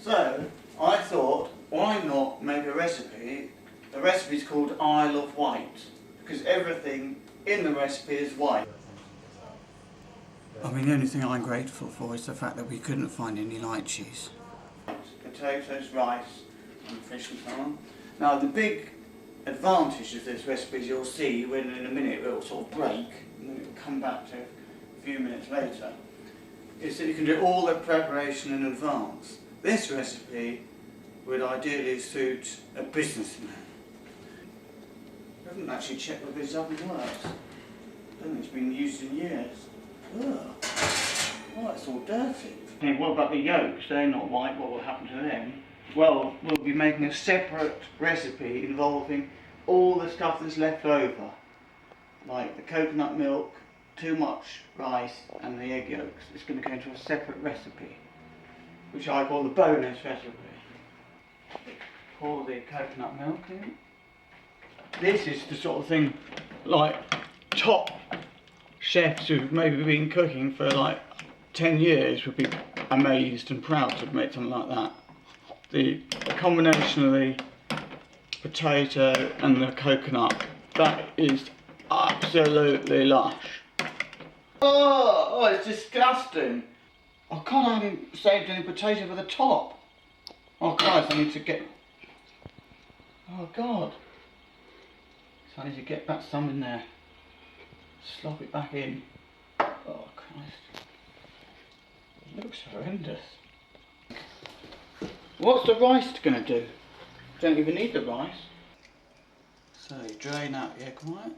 So I thought, why not make a recipe? The recipe is called Isle of White, because everything in the recipe is white. I mean, the only thing I'm grateful for is the fact that we couldn't find any lychees. Potatoes, rice and fish and so on. Now the big advantage of this recipe, as you'll see when in a minute it will sort of break and then it will come back to a few minutes later, is that you can do all the preparation in advance. This recipe would ideally suit a businessman. I haven't actually checked whether this oven works. I don't think it's been used in years. Ugh. Oh, it's all dirty. Okay, what about the yolks? They're not white. What will happen to them? Well, we'll be making a separate recipe involving all the stuff that's left over, like the coconut milk, too much rice and the egg yolks. It's going to go into a separate recipe, which I call the bonus recipe. Pour the coconut milk in. This is the sort of thing like top chefs who've maybe been cooking for like 10 years would be amazed and proud to make something like that. The combination of the potato and the coconut, that is absolutely lush. Oh, it's disgusting. Oh God, I haven't saved any potato for the top. Oh Christ, I need to get... Oh God. So I need to get back some in there. Slop it back in. Oh Christ. It looks horrendous. What's the rice going to do? Don't even need the rice. So you drain out the egg white.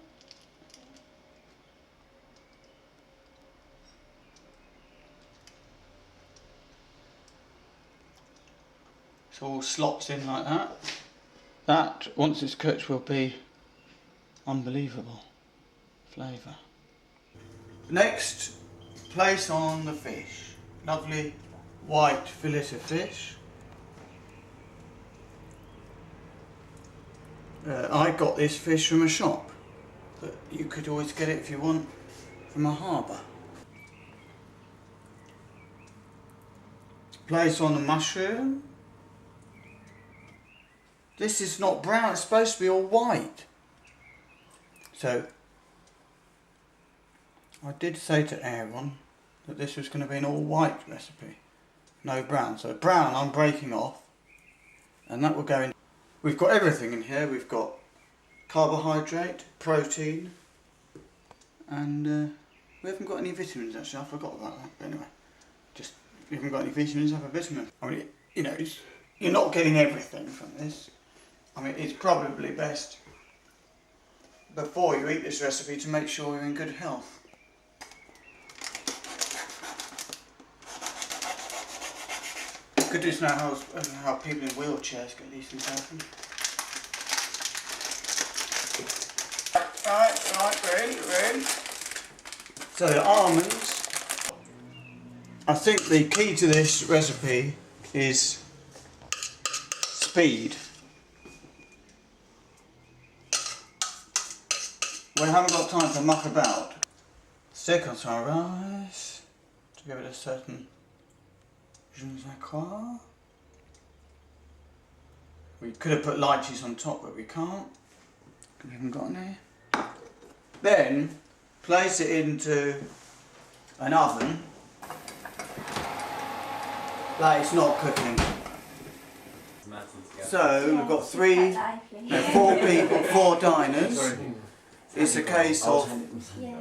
So all slops in like that. That, once it's cooked, will be unbelievable flavour. Next, place on the fish. Lovely white fillet of fish. I got this fish from a shop, but you could always get it if you want from a harbour. Place on the mushroom. This is not brown, it's supposed to be all white. So, I did say to Aaron that this was going to be an all white recipe, no brown. So brown I'm breaking off, and that will go in. We've got everything in here. We've got carbohydrate, protein, and we haven't got any vitamins actually. I forgot about that. But anyway, just we haven't got any vitamins, have a vitamin. I mean, you know, you're not getting everything from this. I mean, it's probably best before you eat this recipe to make sure you're in good health. Goodness knows how people in wheelchairs get these things open. Right, we're in. So the almonds. I think the key to this recipe is speed. We haven't got time to muck about. Stick on some rice to give it a certain je ne sais quoi. We could have put lychees on top, but we can't. We haven't got any. Then place it into an oven that it's not cooking. So we've got four people, 4 diners. It's a case of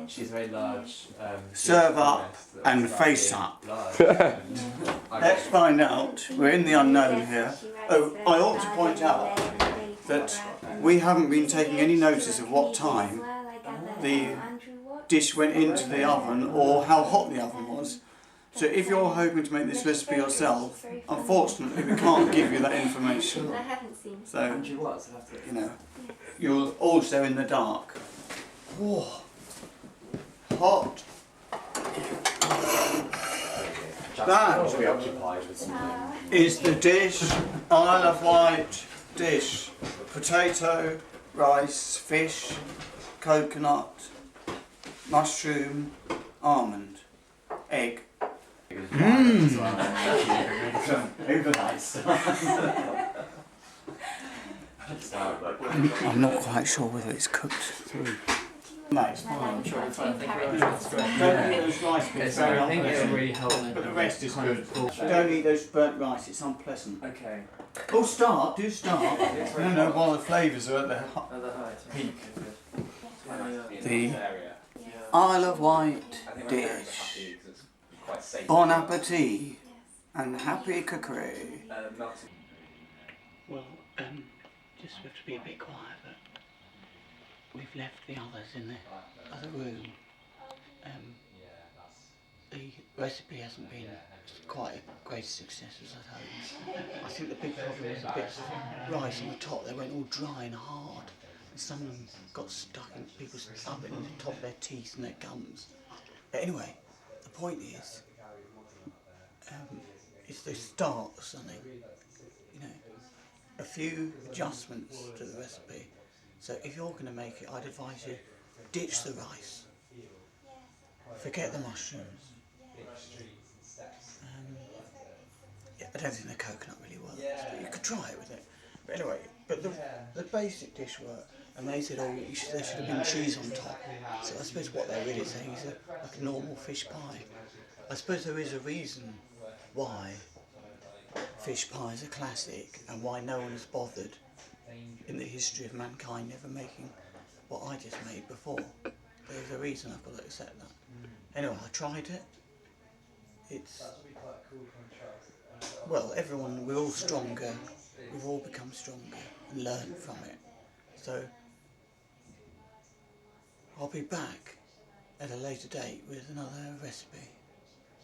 she's very large. Serve up and face up. Let's find out. We're in the unknown here. Oh, I ought to point out that we haven't been taking any notice of what time the dish went into the oven or how hot the oven was. So if you're hoping to make this recipe yourself, unfortunately we can't give you that information. So, you know, you're also in the dark. Oh, hot. That is the dish, Isle of Wight dish. Potato, rice, fish, coconut, mushroom, almond, egg I'm not quite sure whether it's cooked through. No, it's fine. I'm sure it's fine. Thank you very much. That's great. Don't eat those rice bits, very I think it'll unpleasant. really help. But the rest is good. Don't eat those burnt rice, it's unpleasant. Okay. Oh, start, do start. No, while the flavours are at the peak. The Isle of Wight dish. Bon appetit and happy cookery. Well, just we have to be a bit quiet, but we've left the others in the other room. The recipe hasn't been quite a great success as I'd hoped. I think the big problem was the bits of rice on the top, they went all dry and hard. And some of them got stuck in people's up in the top of their teeth and their gums. But anyway, the point is, it's the start of something. You know, a few adjustments to the recipe. So if you're going to make it, I'd advise you ditch the rice, forget the mushrooms. Yeah, I don't think the coconut really works, but you could try it with it. But anyway, but the basic dish worked, and they said, oh, there should have been cheese on top. So I suppose what they're really saying is like a normal fish pie. I suppose there is a reason why fish pie is a classic and why no one has bothered in the history of mankind ever making what I just made before. There's a reason I've got to accept that. Anyway, I tried it. It's, well, we're all stronger. We've all become stronger and learned from it. So I'll be back at a later date with another recipe.